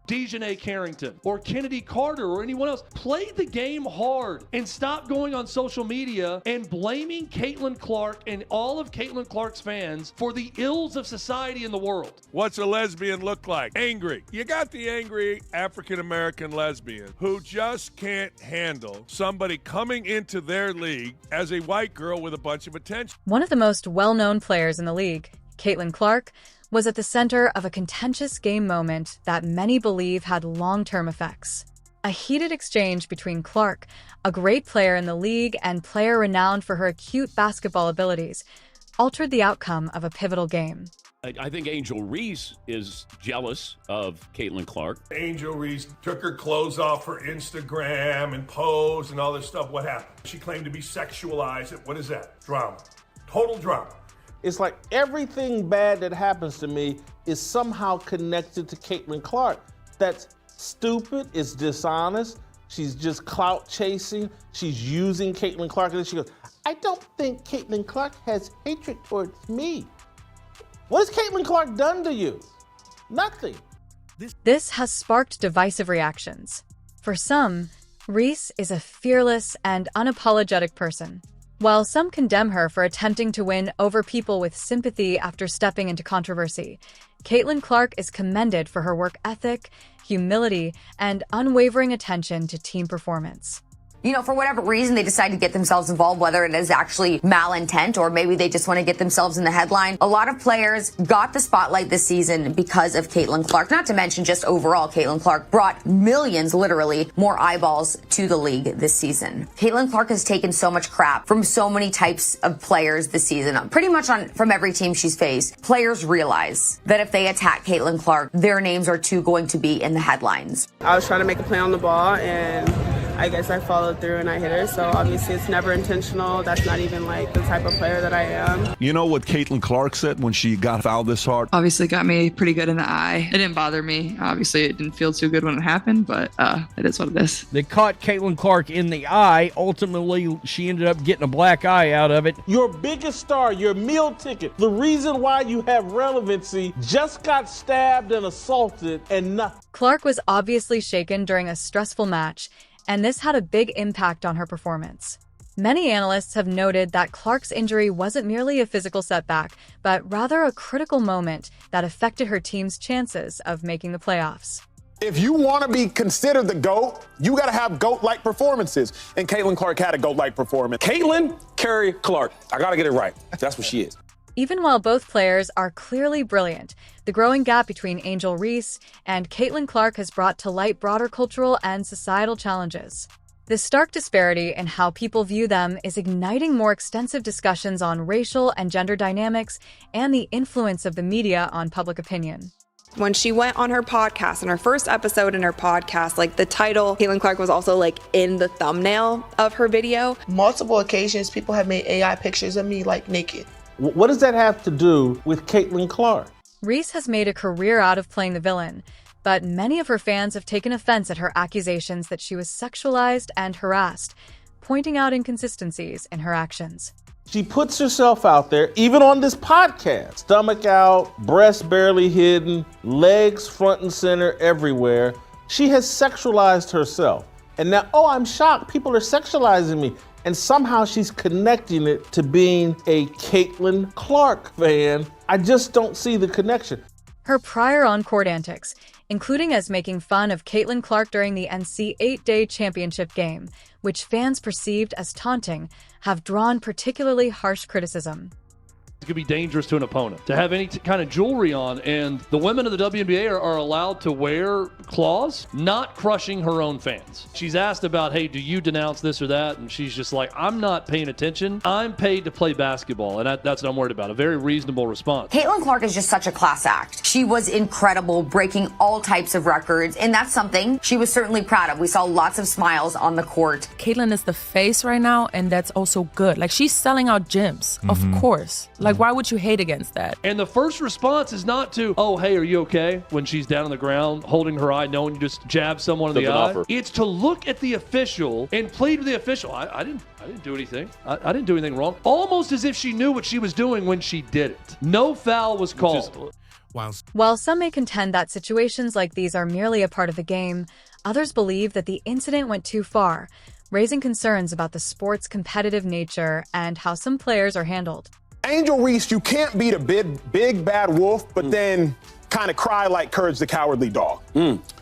Dijonai Carrington or Kennedy Carter or anyone else. Play the game hard and stop going on social media and blaming Caitlin Clark and all of Caitlin Clark's fans for the ills of society in the world. What's a lesbian look like? Angry. You got the angry African-American lesbian who just can't handle somebody coming into their league as a white girl with a bunch of attention. One of the most well-known players in the league, Caitlin Clark, was at the center of a contentious game moment that many believe had long-term effects. A heated exchange between Clark, a great player in the league and player renowned for her acute basketball abilities, altered the outcome of a pivotal game. I think Angel Reese is jealous of Caitlin Clark. Angel Reese took her clothes off for Instagram and posed and all this stuff. What happened? She claimed to be sexualized. What is that? Drama. Total drama. It's like everything bad that happens to me is somehow connected to Caitlin Clark. That's stupid, it's dishonest, she's just clout chasing, she's using Caitlin Clark, and then she goes, I don't think Caitlin Clark has hatred towards me. What has Caitlin Clark done to you? Nothing. This has sparked divisive reactions. For some, Reese is a fearless and unapologetic person. While some condemn her for attempting to win over people with sympathy after stepping into controversy, Caitlin Clark is commended for her work ethic, humility, and unwavering attention to team performance. You know, for whatever reason, they decide to get themselves involved, whether it is actually malintent or maybe they just want to get themselves in the headline. A lot of players got the spotlight this season because of Caitlin Clark, not to mention just overall Caitlin Clark brought millions, literally, more eyeballs to the league this season. Caitlin Clark has taken so much crap from so many types of players this season, pretty much from every team she's faced. Players realize that if they attack Caitlin Clark, their names are too going to be in the headlines. I was trying to make a play on the ball and I guess I followed through and I hit her, so obviously it's never intentional. That's not even like the type of player that I am. You know what Caitlin Clark said when she got fouled this hard? Obviously got me pretty good in the eye. It didn't bother me. Obviously it didn't feel too good when it happened, but it is what it is. They caught Caitlin Clark in the eye. Ultimately, she ended up getting a black eye out of it. Your biggest star, your meal ticket, the reason why you have relevancy, just got stabbed and assaulted and nothing. Clark was obviously shaken during a stressful match, and this had a big impact on her performance. Many analysts have noted that Clark's injury wasn't merely a physical setback, but rather a critical moment that affected her team's chances of making the playoffs. If you want to be considered the GOAT, you got to have GOAT-like performances. And Caitlin Clark had a GOAT-like performance. Caitlin Carey Clark. I got to get it right. That's what she is. Even while both players are clearly brilliant, the growing gap between Angel Reese and Caitlin Clark has brought to light broader cultural and societal challenges. This stark disparity in how people view them is igniting more extensive discussions on racial and gender dynamics and the influence of the media on public opinion. When she went on her podcast, in her first episode in her podcast, like the title, Caitlin Clark was also like in the thumbnail of her video. Multiple occasions, people have made AI pictures of me like naked. What does that have to do with Caitlin Clark? Reese has made a career out of playing the villain, but many of her fans have taken offense at her accusations that she was sexualized and harassed, pointing out inconsistencies in her actions. She puts herself out there, even on this podcast. Stomach out, breast barely hidden, legs front and center everywhere. She has sexualized herself. And now, I'm shocked. People are sexualizing me. And somehow she's connecting it to being a Caitlin Clark fan. I just don't see the connection. Her prior on-court antics, including as making fun of Caitlin Clark during the NC 8-day championship game, which fans perceived as taunting, have drawn particularly harsh criticism. It could be dangerous to an opponent to have any kind of jewelry on, and the women of the WNBA are allowed to wear claws, not crushing her own fans. She's asked about, hey, do you denounce this or that? And she's just like, I'm not paying attention. I'm paid to play basketball, and that's what I'm worried about. A very reasonable response. Caitlin Clark is just such a class act. She was incredible, breaking all types of records, and that's something she was certainly proud of. We saw lots of smiles on the court. Caitlin is the face right now, and that's also good. Like, she's selling out gyms, of course. Like, why would you hate against that? And the first response is not to, oh, hey, are you okay? When she's down on the ground, holding her eye, knowing you just jab someone in the eye. It's to look at the official and plead with the official. I didn't do anything. I didn't do anything wrong. Almost as if she knew what she was doing when she did it. No foul was called. While some may contend that situations like these are merely a part of the game, others believe that the incident went too far, raising concerns about the sport's competitive nature and how some players are handled. Angel Reese, you can't be the big bad wolf, but then kind of cry like Courage the Cowardly Dog.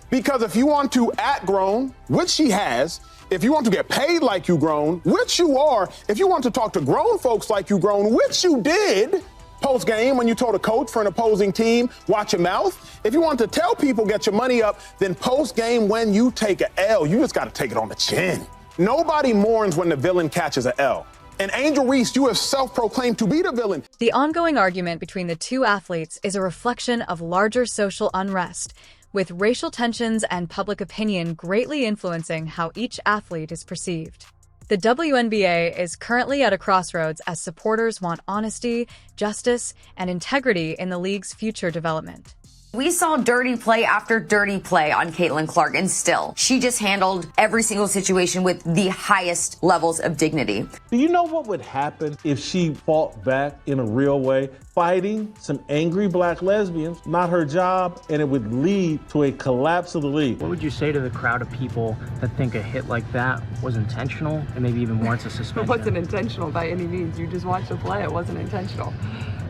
Because if you want to act grown, which she has, if you want to get paid like you grown, which you are, if you want to talk to grown folks like you grown, which you did post-game when you told a coach for an opposing team, watch your mouth. If you want to tell people get your money up, then post-game when you take an L, you just got to take it on the chin. Nobody mourns when the villain catches an L. And Angel Reese, you have self-proclaimed to be the villain. The ongoing argument between the two athletes is a reflection of larger social unrest, with racial tensions and public opinion greatly influencing how each athlete is perceived. The WNBA is currently at a crossroads as supporters want honesty, justice, and integrity in the league's future development. We saw dirty play after dirty play on Caitlin Clark, and still, she just handled every single situation with the highest levels of dignity. Do you know what would happen if she fought back in a real way? Fighting some angry black lesbians, not her job, and it would lead to a collapse of the league. What would you say to the crowd of people that think a hit like that was intentional and maybe even warrants a suspension? It wasn't intentional by any means. You just watched the play. It wasn't intentional.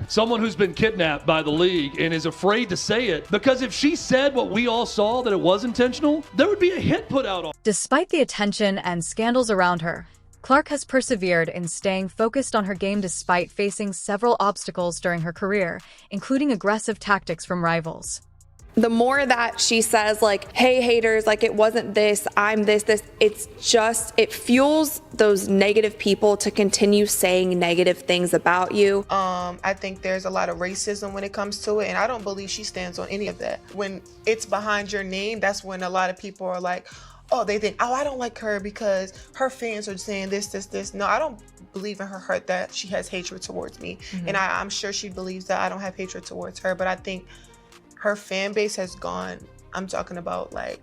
Someone who's been kidnapped by the league and is afraid to say it, because if she said what we all saw, that it was intentional, there would be a hit put out on. Despite the attention and scandals around her, Clark has persevered in staying focused on her game despite facing several obstacles during her career, including aggressive tactics from rivals. The more that she says, like, hey, haters, like, it wasn't this, I'm this, it's just, it fuels those negative people to continue saying negative things about you. I think there's a lot of racism when it comes to it, and I don't believe she stands on any of that. When it's behind your name, that's when a lot of people are like, oh, they think, oh, I don't like her because her fans are saying this. No, I don't believe in her heart that she has hatred towards me. And I'm sure she believes that I don't have hatred towards her, but I think her fan base has gone, I'm talking about like...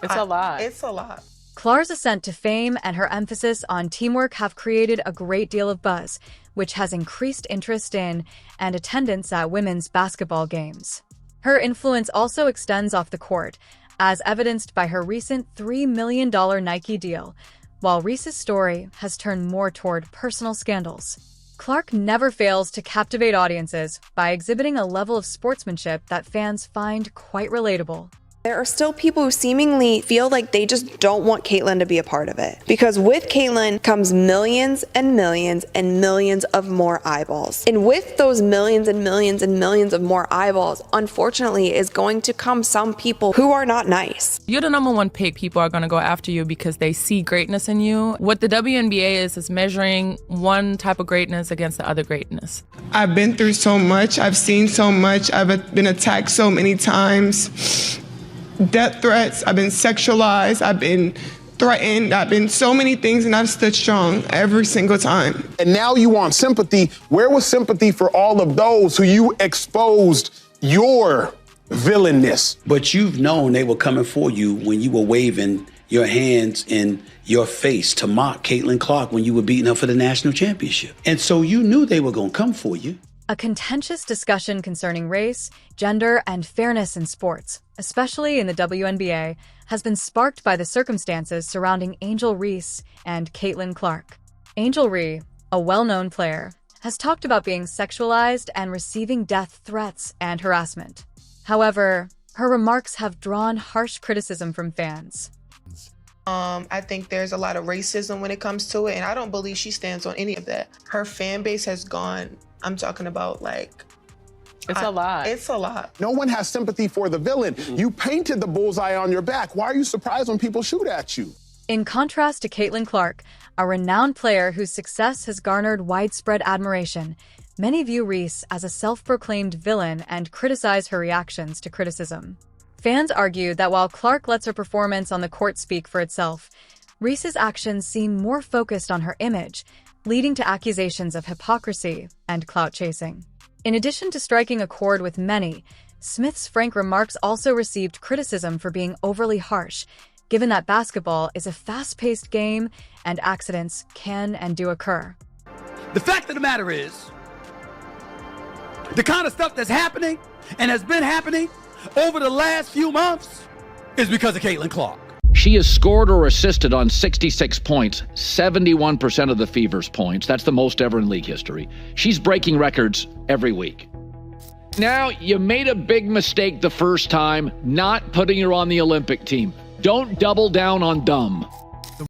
It's a lot. It's a lot. Clark's ascent to fame and her emphasis on teamwork have created a great deal of buzz, which has increased interest in and attendance at women's basketball games. Her influence also extends off the court, as evidenced by her recent $3 million Nike deal, while Reese's story has turned more toward personal scandals. Clark never fails to captivate audiences by exhibiting a level of sportsmanship that fans find quite relatable. There are still people who seemingly feel like they just don't want Caitlin to be a part of it. Because with Caitlin comes millions and millions and millions of more eyeballs. And with those millions and millions and millions of more eyeballs, unfortunately, is going to come some people who are not nice. You're the number one pick. People are going to go after you because they see greatness in you. What the WNBA is measuring one type of greatness against the other greatness. I've been through so much. I've seen so much. I've been attacked so many times. Death threats, I've been sexualized, I've been threatened, I've been so many things, and I've stood strong every single time. And now you want sympathy. Where was sympathy for all of those who you exposed your villainness? But you've known they were coming for you when you were waving your hands in your face to mock Caitlin Clark when you were beating her for the national championship. And so you knew they were going to come for you. A contentious discussion concerning race, gender, and fairness in sports, especially in the WNBA, has been sparked by the circumstances surrounding Angel Reese and Caitlin Clark. Angel Reese, a well-known player, has talked about being sexualized and receiving death threats and harassment. However, her remarks have drawn harsh criticism from fans. I think there's a lot of racism when it comes to it, and I don't believe she stands on any of that. Her fan base has gone, I'm talking about like... It's a lot. It's a lot. No one has sympathy for the villain. You painted the bullseye on your back. Why are you surprised when people shoot at you? In contrast to Caitlin Clark, a renowned player whose success has garnered widespread admiration, many view Reese as a self-proclaimed villain and criticize her reactions to criticism. Fans argue that while Clark lets her performance on the court speak for itself, Reese's actions seem more focused on her image, leading to accusations of hypocrisy and clout chasing. In addition to striking a chord with many, Smith's frank remarks also received criticism for being overly harsh, given that basketball is a fast-paced game and accidents can and do occur. The fact of the matter is, the kind of stuff that's happening and has been happening over the last few months is because of Caitlin Clark. She has scored or assisted on 66 points, 71% of the Fever's points. That's the most ever in league history. She's breaking records every week. Now, you made a big mistake the first time, not putting her on the Olympic team. Don't double down on dumb.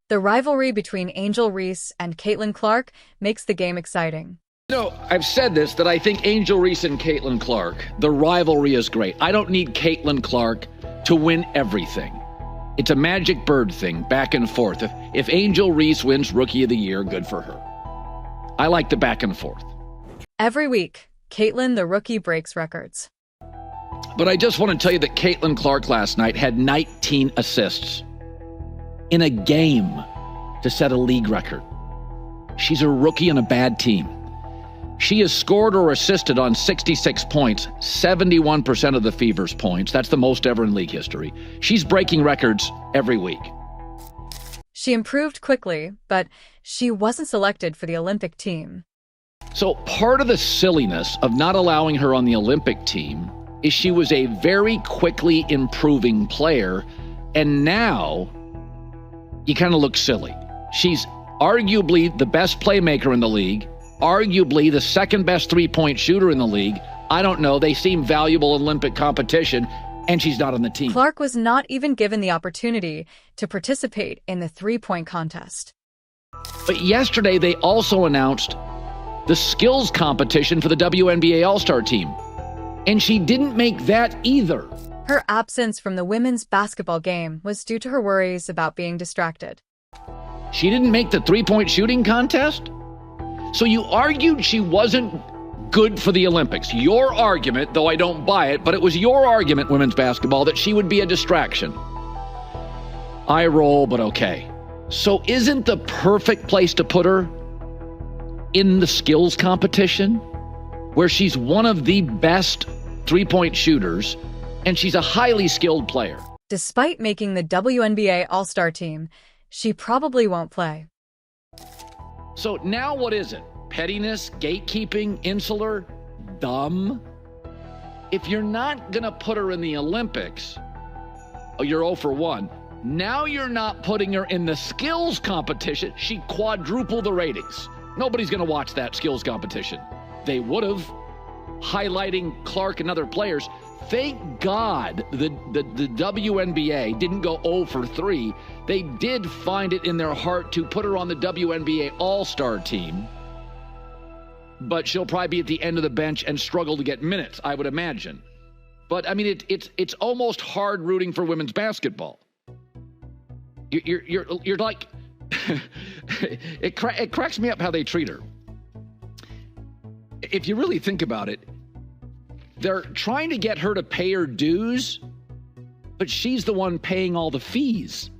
The rivalry between Angel Reese and Caitlin Clark makes the game exciting. You know, I've said this, that I think Angel Reese and Caitlin Clark, the rivalry is great. I don't need Caitlin Clark to win everything. It's a magic bird thing, back and forth. If Angel Reese wins Rookie of the Year, good for her. I like the back and forth. Every week, Caitlin the rookie breaks records. But I just want to tell you that Caitlin Clark last night had 19 assists in a game to set a league record. She's a rookie on a bad team. She has scored or assisted on 66 points, 71% of the Fever's points. That's the most ever in league history. She's breaking records every week. She improved quickly, but she wasn't selected for the Olympic team. So part of the silliness of not allowing her on the Olympic team is she was a very quickly improving player, and now you kind of look silly. She's arguably the best playmaker in the league, arguably the second best three-point shooter in the league. I don't know. They seem valuable in Olympic competition, and she's not on the team. Clark was not even given the opportunity to participate in the three-point contest. But yesterday, they also announced the skills competition for the WNBA All-Star team, and she didn't make that either. Her absence from the women's basketball game was due to her worries about being distracted. She didn't make the three-point shooting contest? So you argued she wasn't good for the Olympics. Your argument, though I don't buy it, but it was your argument, women's basketball, that she would be a distraction. I roll, but okay. So isn't the perfect place to put her in the skills competition, where she's one of the best three-point shooters, and she's a highly skilled player? Despite making the WNBA All-Star team, she probably won't play. So now what is it? Pettiness, gatekeeping, insular, dumb? If you're not going to put her in the Olympics, you're 0 for 1. Now you're not putting her in the skills competition. She quadrupled the ratings. Nobody's going to watch that skills competition. They would have, highlighting Clark and other players. Thank God the WNBA didn't go 0 for 3. They did find it in their heart to put her on the WNBA All-Star team. But she'll probably be at the end of the bench and struggle to get minutes, I would imagine. But, I mean, it's almost hard rooting for women's basketball. You're like... it cracks me up how they treat her. If you really think about it, they're trying to get her to pay her dues, but she's the one paying all the fees.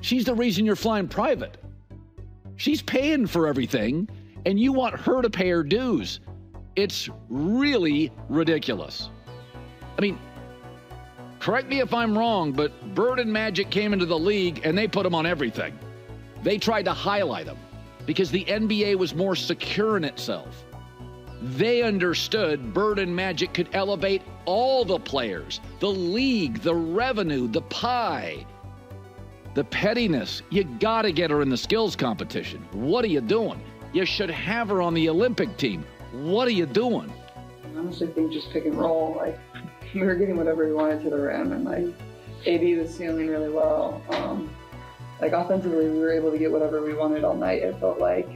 She's the reason you're flying private. She's paying for everything, and you want her to pay her dues. It's really ridiculous. I mean, correct me if I'm wrong, but Bird and Magic came into the league, and they put them on everything. They tried to highlight them because the NBA was more secure in itself. They understood Bird and Magic could elevate all the players, the league, the revenue, the pie, the pettiness. You got to get her in the skills competition. What are you doing? You should have her on the Olympic team. What are you doing? I honestly think just pick and roll. Like, we were getting whatever we wanted to the rim, and like AB was sealing really well. Like offensively, we were able to get whatever we wanted all night. It felt like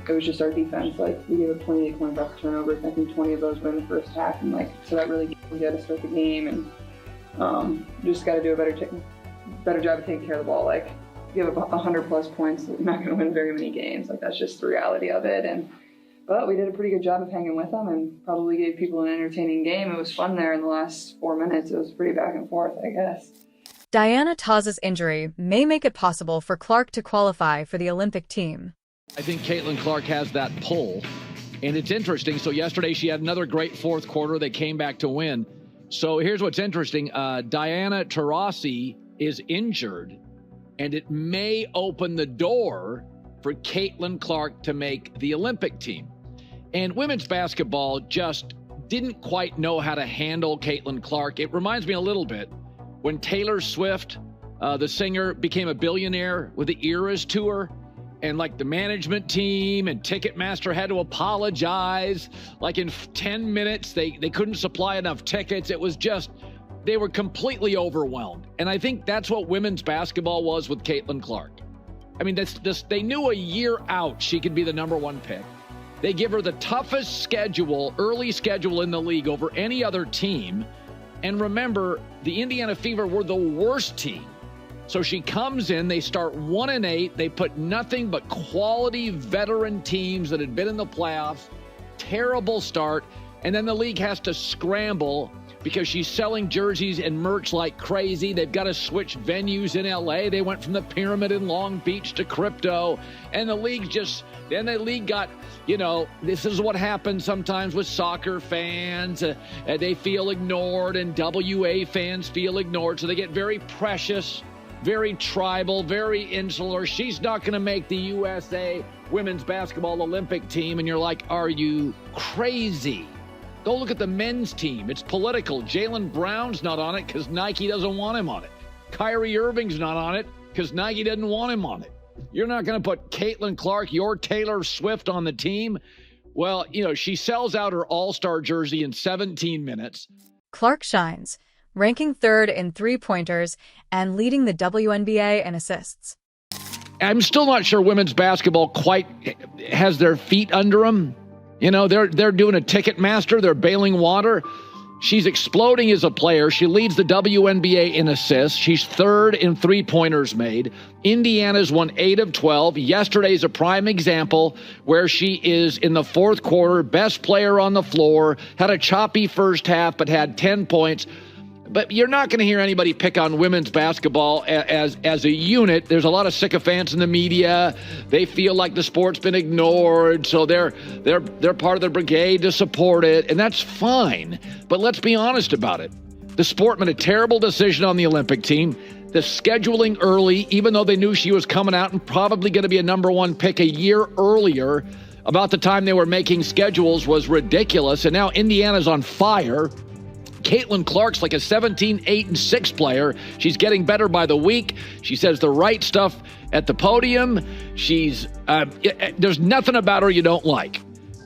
it was just our defense. Like we gave up 28 points off turnovers. I think 20 of those were in the first half, and like so that really we had to start the game, and just got to do a better job of taking care of the ball. Like give up 100+ points, you're not going to win very many games. Like that's just the reality of it. But we did a pretty good job of hanging with them, and probably gave people an entertaining game. It was fun there in the last 4 minutes. It was pretty back and forth, I guess. Diana Taurasi's injury may make it possible for Clark to qualify for the Olympic team. I think Caitlin Clark has that pull, and it's interesting. So yesterday she had another great fourth quarter. They came back to win. So here's what's interesting. Diana Taurasi is injured, and it may open the door for Caitlin Clark to make the Olympic team. And women's basketball just didn't quite know how to handle Caitlin Clark. It reminds me a little bit when Taylor Swift, the singer, became a billionaire with the Eras tour, and like the management team and Ticketmaster had to apologize. Like in 10 minutes, they couldn't supply enough tickets. It was just, they were completely overwhelmed. And I think that's what women's basketball was with Caitlin Clark. I mean, they knew a year out she could be the number one pick. They give her the toughest schedule, early schedule in the league over any other team. And remember, the Indiana Fever were the worst team. So she comes in, they start 1-8. They put nothing but quality veteran teams that had been in the playoffs. Terrible start. And then the league has to scramble because she's selling jerseys and merch like crazy. They've got to switch venues in LA. They went from the Pyramid in Long Beach to Crypto. And the league then the league got, this is what happens sometimes with soccer fans. They feel ignored, and WA fans feel ignored. So they get very precious, very tribal, very insular. She's not going to make the USA women's basketball Olympic team. And you're like, are you crazy? Go look at the men's team. It's political. Jaylen Brown's not on it because Nike doesn't want him on it. Kyrie Irving's not on it because Nike didn't want him on it. You're not going to put Caitlin Clark, your Taylor Swift, on the team. Well, she sells out her all-star jersey in 17 minutes. Clark shines, ranking third in three-pointers and leading the WNBA in assists. I'm still not sure women's basketball quite has their feet under them. They're doing a Ticketmaster. They're bailing water. She's exploding as a player. She leads the WNBA in assists. She's third in three-pointers made. Indiana's won 8 of 12. Yesterday's a prime example where she is in the fourth quarter, best player on the floor, had a choppy first half, but had 10 points. But you're not going to hear anybody pick on women's basketball as a unit. There's a lot of sycophants in the media. They feel like the sport's been ignored, so they're part of the brigade to support it, and that's fine. But let's be honest about it. The sport made a terrible decision on the Olympic team. The scheduling early, even though they knew she was coming out and probably going to be a number one pick a year earlier, about the time they were making schedules, was ridiculous. And now Indiana's on fire. Caitlin Clark's like a 17, 8, and 6 player. She's getting better by the week. She says the right stuff at the podium. There's nothing about her you don't like.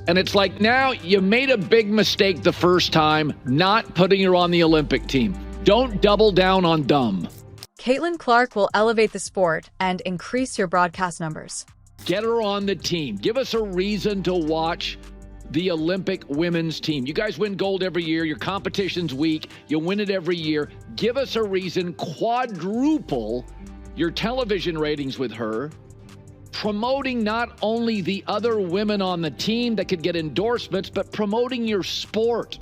And it's like, now you made a big mistake the first time not putting her on the Olympic team. Don't double down on dumb. Caitlin Clark will elevate the sport and increase your broadcast numbers. Get her on the team. Give us a reason to watch the Olympic women's team. You guys win gold every year. Your competition's weak. You win it every year. Give us a reason. Quadruple your television ratings with her. Promoting not only the other women on the team that could get endorsements, but promoting your sport.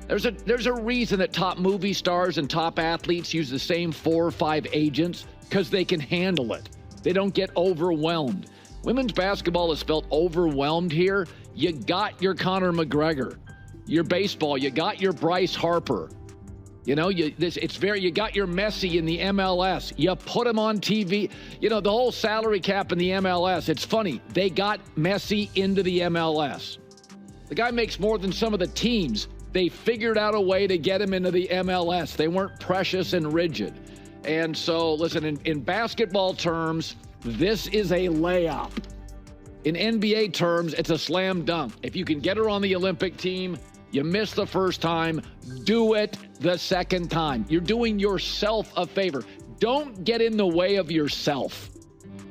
There's a reason that top movie stars and top athletes use the same 4 or 5 agents, because they can handle it. They don't get overwhelmed. Women's basketball has felt overwhelmed here. You got your Conor McGregor. Your baseball, you got your Bryce Harper. You got your Messi in the MLS. You put him on TV. The whole salary cap in the MLS. It's funny. They got Messi into the MLS. The guy makes more than some of the teams. They figured out a way to get him into the MLS. They weren't precious and rigid. And so, listen, in basketball terms, this is a layup. In NBA terms, it's a slam dunk. If you can get her on the Olympic team, you missed the first time, do it the second time. You're doing yourself a favor. Don't get in the way of yourself.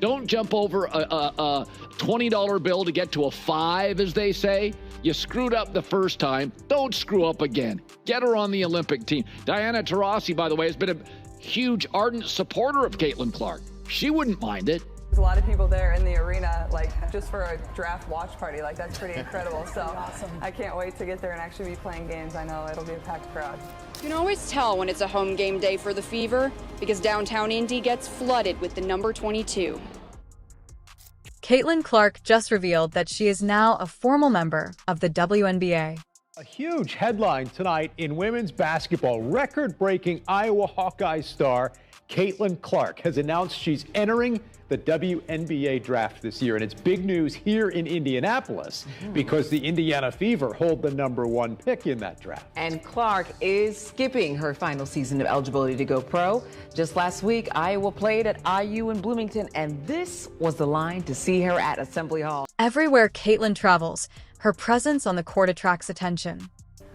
Don't jump over a $20 bill to get to a 5, as they say. You screwed up the first time. Don't screw up again. Get her on the Olympic team. Diana Taurasi, by the way, has been a huge, ardent supporter of Caitlin Clark. She wouldn't mind it. There's a lot of people there in the arena, just for a draft watch party. That's pretty incredible. So awesome. I can't wait to get there and actually be playing games. I know it'll be a packed crowd. You can always tell when it's a home game day for the Fever, because downtown Indy gets flooded with the number 22. Caitlin Clark just revealed that she is now a formal member of the WNBA. A huge headline tonight in women's basketball. Record-breaking Iowa Hawkeye star Caitlin Clark has announced she's entering the WNBA draft this year. And it's big news here in Indianapolis because the Indiana Fever hold the #1 pick in that draft. And Clark is skipping her final season of eligibility to go pro. Just last week, Iowa played at IU in Bloomington, and this was the line to see her at Assembly Hall. Everywhere Caitlin travels, her presence on the court attracts attention.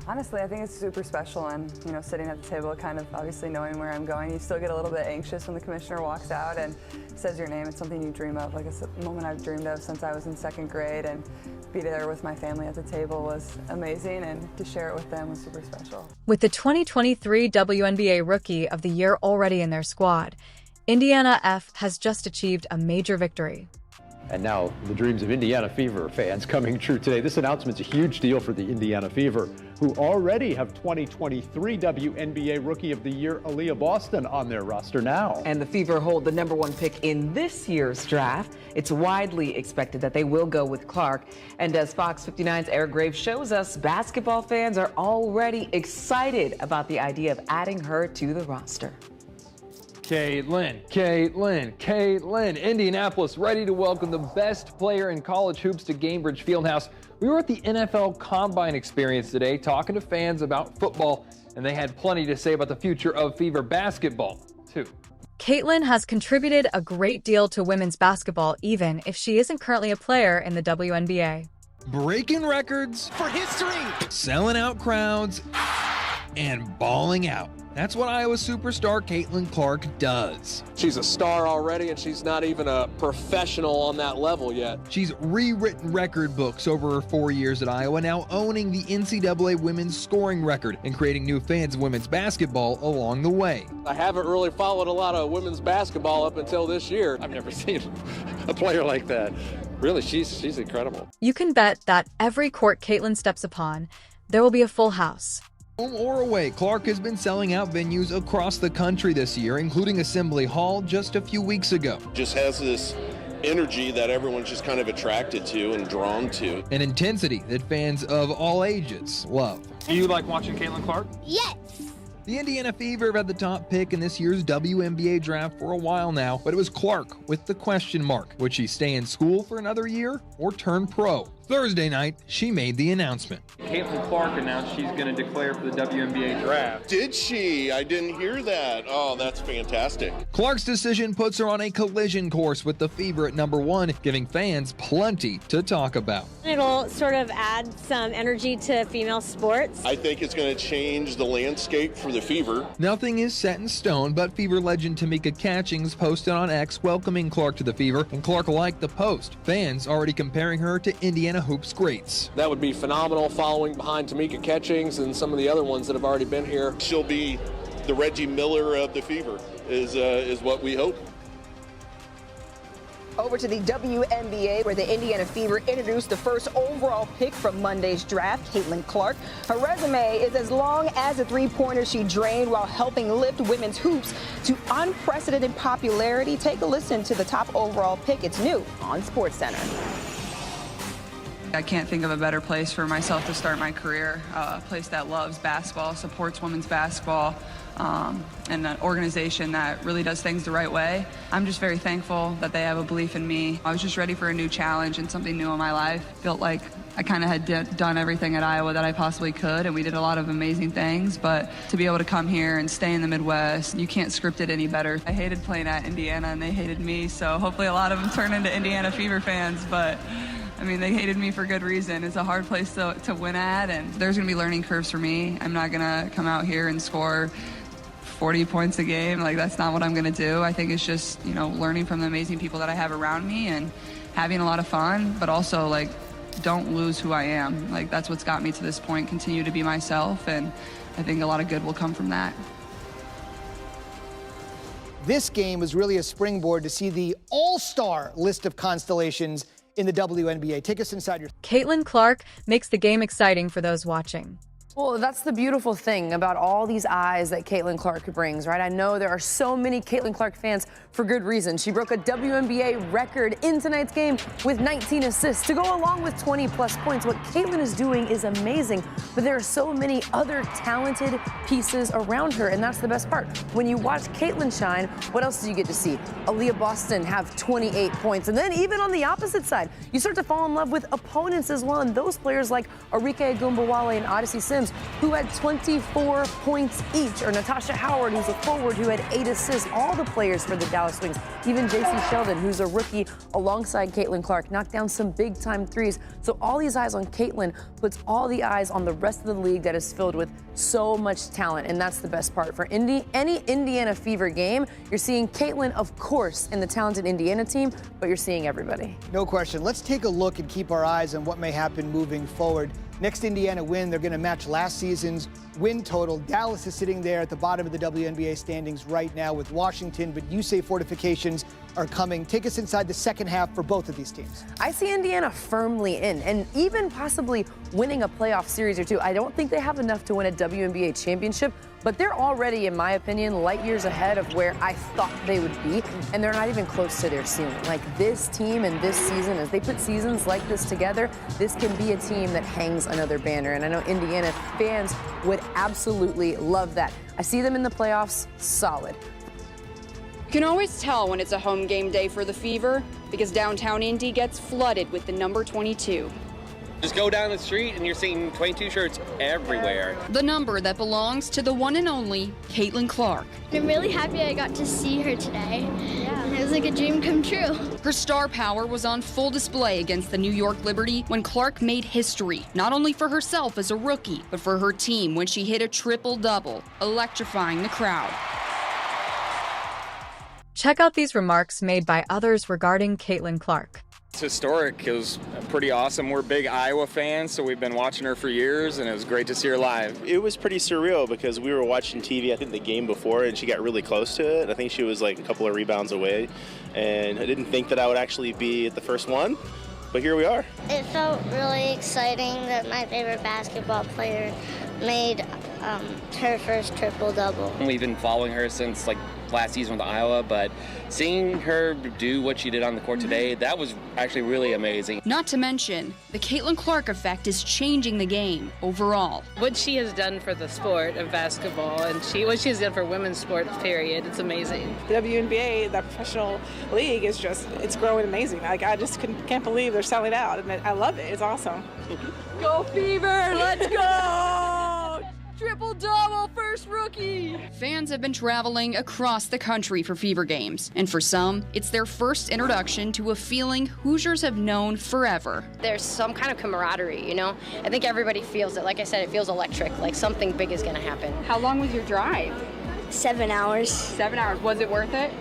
Honestly, I think it's super special, and sitting at the table, kind of obviously knowing where I'm going, you still get a little bit anxious when the commissioner walks out and says your name. It's something you dream of, like a moment I've dreamed of since I was in 2nd grade, and be there with my family at the table was amazing, and to share it with them was super special. With the 2023 WNBA Rookie of the Year already in their squad, Indiana F has just achieved a major victory. And now the dreams of Indiana Fever fans coming true today. This announcement's a huge deal for the Indiana Fever, who already have 2023 WNBA Rookie of the Year Aaliyah Boston on their roster now. And the Fever hold the #1 pick in this year's draft. It's widely expected that they will go with Clark. And as Fox 59's Eric Graves shows us, basketball fans are already excited about the idea of adding her to the roster. Caitlin. Indianapolis ready to welcome the best player in college hoops to Gainbridge Fieldhouse. We were at the NFL Combine Experience today talking to fans about football, and they had plenty to say about the future of Fever basketball, too. Caitlin has contributed a great deal to women's basketball, even if she isn't currently a player in the WNBA. Breaking records for history, selling out crowds, and balling out. That's what Iowa superstar Caitlin Clark does. She's a star already, and she's not even a professional on that level yet. She's rewritten record books over her 4 years at Iowa, now owning the NCAA women's scoring record and creating new fans of women's basketball along the way. I haven't really followed a lot of women's basketball up until this year. I've never seen a player like that. Really, she's incredible. You can bet that every court Caitlin steps upon, there will be a full house. Home or away, Clark has been selling out venues across the country this year, including Assembly Hall just a few weeks ago. Just has this energy that everyone's just kind of attracted to and drawn to. An intensity that fans of all ages love. Do you like watching Caitlin Clark? Yes. The Indiana Fever have had the top pick in this year's WNBA draft for a while now, but it was Clark with the question mark. Would she stay in school for another year or turn pro? Thursday night, she made the announcement. Caitlin Clark announced she's going to declare for the WNBA draft. Did she? I didn't hear that. Oh, that's fantastic. Clark's decision puts her on a collision course with the Fever at #1, giving fans plenty to talk about. It'll sort of add some energy to female sports. I think it's going to change the landscape for the Fever. Nothing is set in stone, but Fever legend Tamika Catchings posted on X welcoming Clark to the Fever, and Clark liked the post. Fans already comparing her to Indiana hoops greats. That would be phenomenal, following behind Tamika Catchings and some of the other ones that have already been here. She'll be the Reggie Miller of the Fever, is what we hope. Over to the WNBA, where the Indiana Fever introduced the first overall pick from Monday's draft, Caitlin Clark. Her resume is as long as the three-pointers she drained while helping lift women's hoops to unprecedented popularity. Take a listen to the top overall pick. It's new on SportsCenter. I can't think of a better place for myself to start my career, a place that loves basketball, supports women's basketball, and an organization that really does things the right way. I'm just very thankful that they have a belief in me. I was just ready for a new challenge and something new in my life. Felt like I kind of had done everything at Iowa that I possibly could, and we did a lot of amazing things, but to be able to come here and stay in the Midwest, you can't script it any better. I hated playing at Indiana, and they hated me, so hopefully a lot of them turn into Indiana Fever fans, but I mean, they hated me for good reason. It's a hard place to win at, and there's going to be learning curves for me. I'm not going to come out here and score 40 points a game. Like, that's not what I'm going to do. I think it's just, learning from the amazing people that I have around me and having a lot of fun, but also, don't lose who I am. That's what's got me to this point. Continue to be myself, and I think a lot of good will come from that. This game was really a springboard to see the all-star list of constellations in the WNBA. Take us inside your... Caitlin Clark makes the game exciting for those watching. Well, that's the beautiful thing about all these eyes that Caitlin Clark brings, right? I know there are so many Caitlin Clark fans for good reason. She broke a WNBA record in tonight's game with 19 assists to go along with 20-plus points. What Caitlin is doing is amazing, but there are so many other talented pieces around her, and that's the best part. When you watch Caitlin shine, what else do you get to see? Aaliyah Boston have 28 points, and then even on the opposite side, you start to fall in love with opponents as well, and those players like Arike Agumbawale and Odyssey Sims, who had 24 points each, or Natasha Howard, who's a forward who had 8 assists. All the players for the Dallas Wings, even JC Sheldon, who's a rookie alongside Caitlin Clark, knocked down some big-time threes. So all these eyes on Caitlin puts all the eyes on the rest of the league that is filled with so much talent, and that's the best part. For any Indiana Fever game, you're seeing Caitlin, of course, in the talented Indiana team, but you're seeing everybody. No question. Let's take a look and keep our eyes on what may happen moving forward. Next Indiana win, they're going to match last season's win total. Dallas is sitting there at the bottom of the WNBA standings right now with Washington, but you say fortifications are coming. Take us inside the second half for both of these teams. I see Indiana firmly in, and even possibly winning a playoff series or two. I don't think they have enough to win a WNBA championship, but they're already, in my opinion, light years ahead of where I thought they would be, and they're not even close to their ceiling. Like, this team and this season, as they put seasons like this together, this can be a team that hangs another banner, and I know Indiana fans would absolutely love that. I see them in the playoffs solid. You can always tell when it's a home game day for the Fever because downtown Indy gets flooded with the number 22. Just go down the street and you're seeing 22 shirts everywhere. The number that belongs to the one and only Caitlin Clark. I'm really happy I got to see her today. Yeah. It was like a dream come true. Her star power was on full display against the New York Liberty when Clark made history, not only for herself as a rookie, but for her team when she hit a triple-double, electrifying the crowd. Check out these remarks made by others regarding Caitlin Clark. It's historic. It was pretty awesome. We're big Iowa fans, so we've been watching her for years, and it was great to see her live. It was pretty surreal because we were watching TV, I think, the game before, and she got really close to it. I think she was like a couple of rebounds away, and I didn't think that I would actually be at the first one, but here we are. It felt really exciting that my favorite basketball player made her first triple-double. We've been following her since like last season with Iowa, but seeing her do what she did on the court today, that was actually really amazing. Not to mention, the Caitlin Clark effect is changing the game overall. What she has done for the sport of basketball and what she has done for women's sports, period, it's amazing. The WNBA, the professional league, is just, it's growing amazing. Like, I just can't believe they're selling out, and I love it. It's awesome. Go Fever, let's go! Triple-double, first rookie! Fans have been traveling across the country for Fever games, and for some, it's their first introduction to a feeling Hoosiers have known forever. There's some kind of camaraderie, you know? I think everybody feels it. Like I said, it feels electric, like something big is gonna happen. How long was your drive? 7 hours. 7 hours. Was it worth it?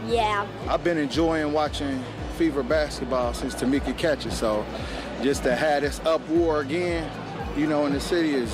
Yeah. I've been enjoying watching Fever basketball since Tamika catches, so just to have this up war again, you know, in the city is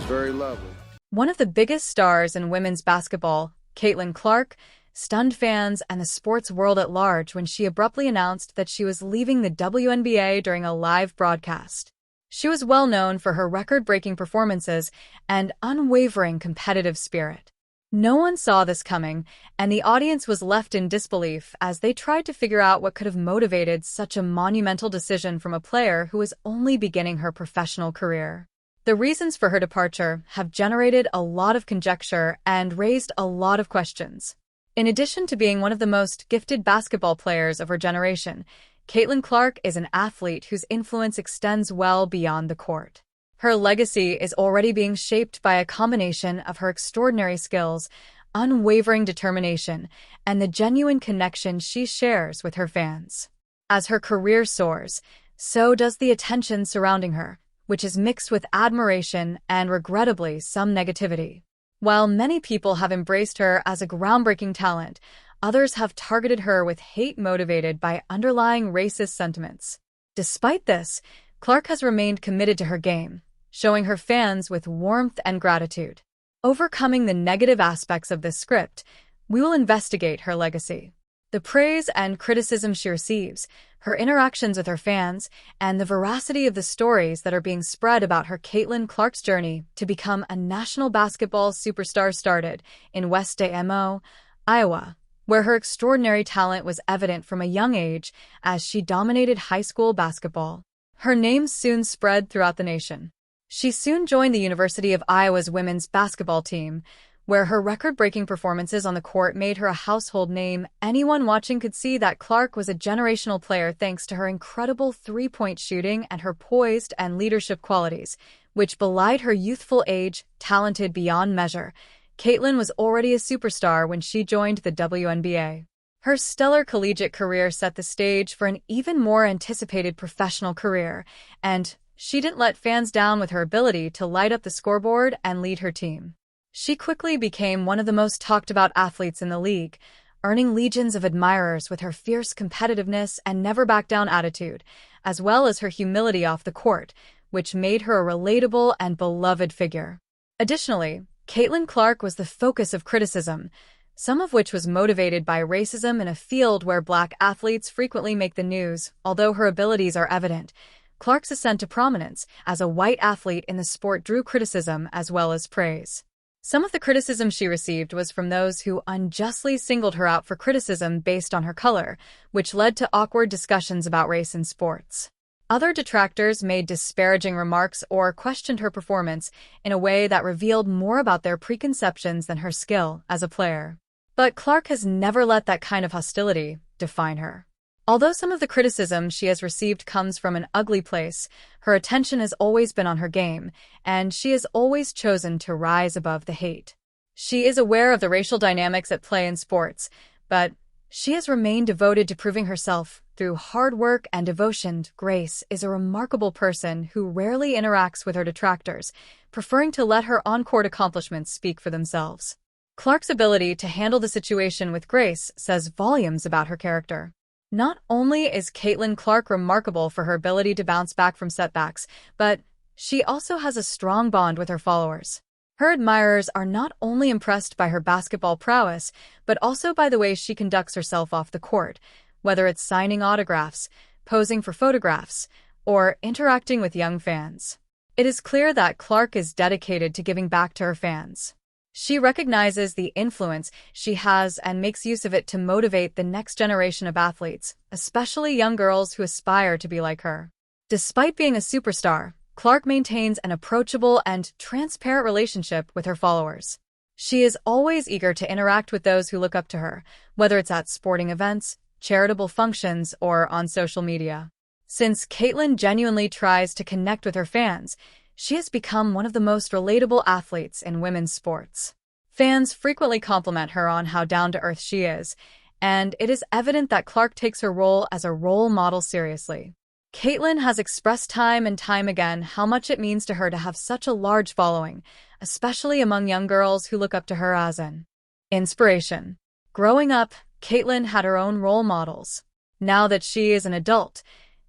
very lovely. One of the biggest stars in women's basketball, Caitlin Clark, stunned fans and the sports world at large when she abruptly announced that she was leaving the WNBA during a live broadcast. She was well known for her record-breaking performances and unwavering competitive spirit. No one saw this coming, and the audience was left in disbelief as they tried to figure out what could have motivated such a monumental decision from a player who was only beginning her professional career. The reasons for her departure have generated a lot of conjecture and raised a lot of questions. In addition to being one of the most gifted basketball players of her generation, Caitlin Clark is an athlete whose influence extends well beyond the court. Her legacy is already being shaped by a combination of her extraordinary skills, unwavering determination, and the genuine connection she shares with her fans. As her career soars, so does the attention surrounding her, which is mixed with admiration and, regrettably, some negativity. While many people have embraced her as a groundbreaking talent, others have targeted her with hate motivated by underlying racist sentiments. Despite this, Clark has remained committed to her game, showing her fans with warmth and gratitude. Overcoming the negative aspects of this script, we will investigate her legacy. The praise and criticism she receives, her interactions with her fans, and the veracity of the stories that are being spread about her Caitlin Clark's journey to become a national basketball superstar started in West Des Moines, Iowa, where her extraordinary talent was evident from a young age as she dominated high school basketball. Her name soon spread throughout the nation. She soon joined the University of Iowa's women's basketball team, where her record-breaking performances on the court made her a household name. Anyone watching could see that Clark was a generational player thanks to her incredible three-point shooting and her poised and leadership qualities, which belied her youthful age. Talented beyond measure, Caitlin was already a superstar when she joined the WNBA. Her stellar collegiate career set the stage for an even more anticipated professional career, and she didn't let fans down with her ability to light up the scoreboard and lead her team. She quickly became one of the most talked-about athletes in the league, earning legions of admirers with her fierce competitiveness and never-back-down attitude, as well as her humility off the court, which made her a relatable and beloved figure. Additionally, Caitlin Clark was the focus of criticism, some of which was motivated by racism in a field where Black athletes frequently make the news. Although her abilities are evident, Clark's ascent to prominence as a white athlete in the sport drew criticism as well as praise. Some of the criticism she received was from those who unjustly singled her out for criticism based on her color, which led to awkward discussions about race in sports. Other detractors made disparaging remarks or questioned her performance in a way that revealed more about their preconceptions than her skill as a player. But Clark has never let that kind of hostility define her. Although some of the criticism she has received comes from an ugly place, her attention has always been on her game, and she has always chosen to rise above the hate. She is aware of the racial dynamics at play in sports, but she has remained devoted to proving herself through hard work and devotion. Grace is a remarkable person who rarely interacts with her detractors, preferring to let her on-court accomplishments speak for themselves. Clark's ability to handle the situation with grace says volumes about her character. Not only is Caitlin Clark remarkable for her ability to bounce back from setbacks, but she also has a strong bond with her followers. Her admirers are not only impressed by her basketball prowess, but also by the way she conducts herself off the court, whether it's signing autographs, posing for photographs, or interacting with young fans. It is clear that Clark is dedicated to giving back to her fans. She recognizes the influence she has and makes use of it to motivate the next generation of athletes, especially young girls who aspire to be like her. Despite being a superstar, Clark maintains an approachable and transparent relationship with her followers. She is always eager to interact with those who look up to her, whether it's at sporting events, charitable functions, or on social media. Since Caitlin genuinely tries to connect with her fans, she has become one of the most relatable athletes in women's sports. Fans frequently compliment her on how down-to-earth she is, and it is evident that Clark takes her role as a role model seriously. Caitlin has expressed time and time again how much it means to her to have such a large following, especially among young girls who look up to her as an inspiration. Growing up, Caitlin had her own role models. Now that she is an adult,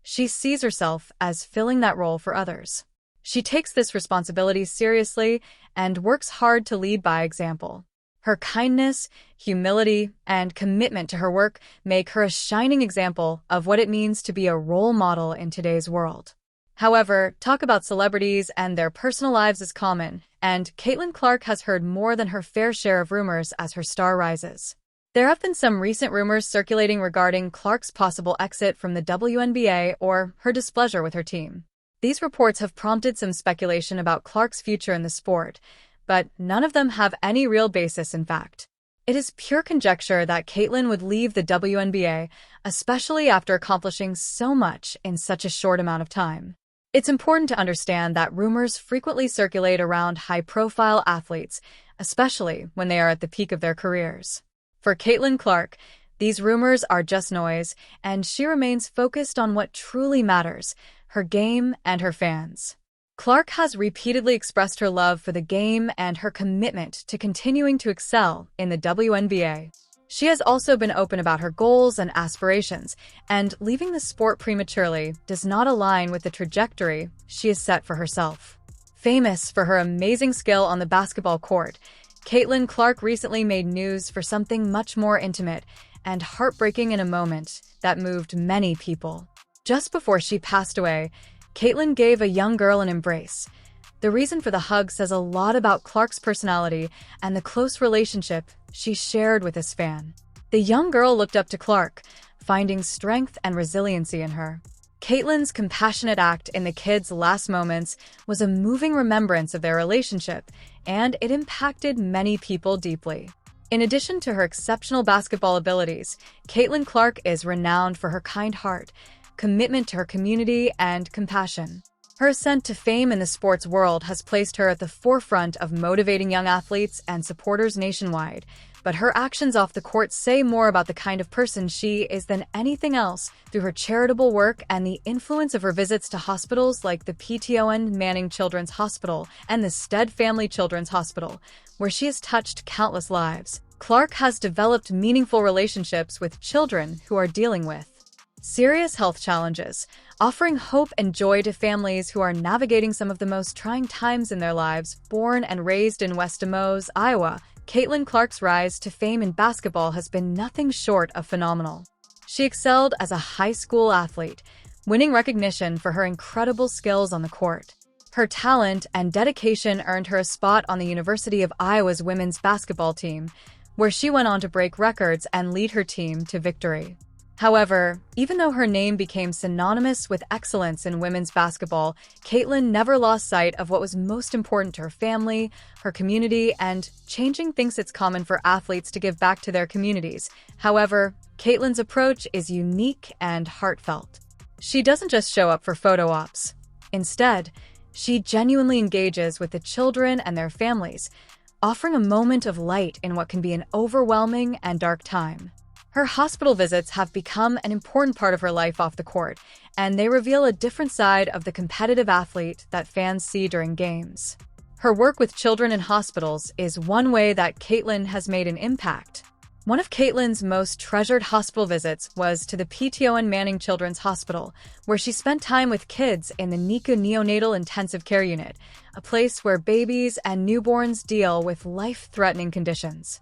she sees herself as filling that role for others. She takes this responsibility seriously and works hard to lead by example. Her kindness, humility, and commitment to her work make her a shining example of what it means to be a role model in today's world. However, talk about celebrities and their personal lives is common, and Caitlin Clark has heard more than her fair share of rumors as her star rises. There have been some recent rumors circulating regarding Clark's possible exit from the WNBA or her displeasure with her team. These reports have prompted some speculation about Clark's future in the sport, but none of them have any real basis in fact. It is pure conjecture that Caitlin would leave the WNBA, especially after accomplishing so much in such a short amount of time. It's important to understand that rumors frequently circulate around high-profile athletes, especially when they are at the peak of their careers. For Caitlin Clark, these rumors are just noise, and she remains focused on what truly matters, her game and her fans. Clark has repeatedly expressed her love for the game and her commitment to continuing to excel in the WNBA. She has also been open about her goals and aspirations, and leaving the sport prematurely does not align with the trajectory she has set for herself. Famous for her amazing skill on the basketball court, Caitlin Clark recently made news for something much more intimate and heartbreaking in a moment that moved many people. Just before she passed away, Caitlin gave a young girl an embrace. The reason for the hug says a lot about Clark's personality and the close relationship she shared with this fan. The young girl looked up to Clark, finding strength and resiliency in her. Caitlin's compassionate act in the kids' last moments was a moving remembrance of their relationship, and it impacted many people deeply. In addition to her exceptional basketball abilities, Caitlin Clark is renowned for her kind heart, commitment to her community, and compassion. Her ascent to fame in the sports world has placed her at the forefront of motivating young athletes and supporters nationwide, but her actions off the court say more about the kind of person she is than anything else through her charitable work and the influence of her visits to hospitals like the PTON Manning Children's Hospital and the Stead Family Children's Hospital, where she has touched countless lives. Clark has developed meaningful relationships with children who are dealing with serious health challenges, offering hope and joy to families who are navigating some of the most trying times in their lives. Born and raised in West Des Moines, Iowa, Caitlin Clark's rise to fame in basketball has been nothing short of phenomenal. She excelled as a high school athlete, winning recognition for her incredible skills on the court. Her talent and dedication earned her a spot on the University of Iowa's women's basketball team, where she went on to break records and lead her team to victory. However, even though her name became synonymous with excellence in women's basketball, Caitlin never lost sight of what was most important to her family, her community, and Changing thinks it's common for athletes to give back to their communities. However, Caitlin's approach is unique and heartfelt. She doesn't just show up for photo ops. Instead, she genuinely engages with the children and their families, offering a moment of light in what can be an overwhelming and dark time. Her hospital visits have become an important part of her life off the court, and they reveal a different side of the competitive athlete that fans see during games. Her work with children in hospitals is one way that Caitlin has made an impact. One of Caitlin's most treasured hospital visits was to the PTON Manning Children's Hospital, where she spent time with kids in the NICU Neonatal Intensive Care Unit, a place where babies and newborns deal with life-threatening conditions.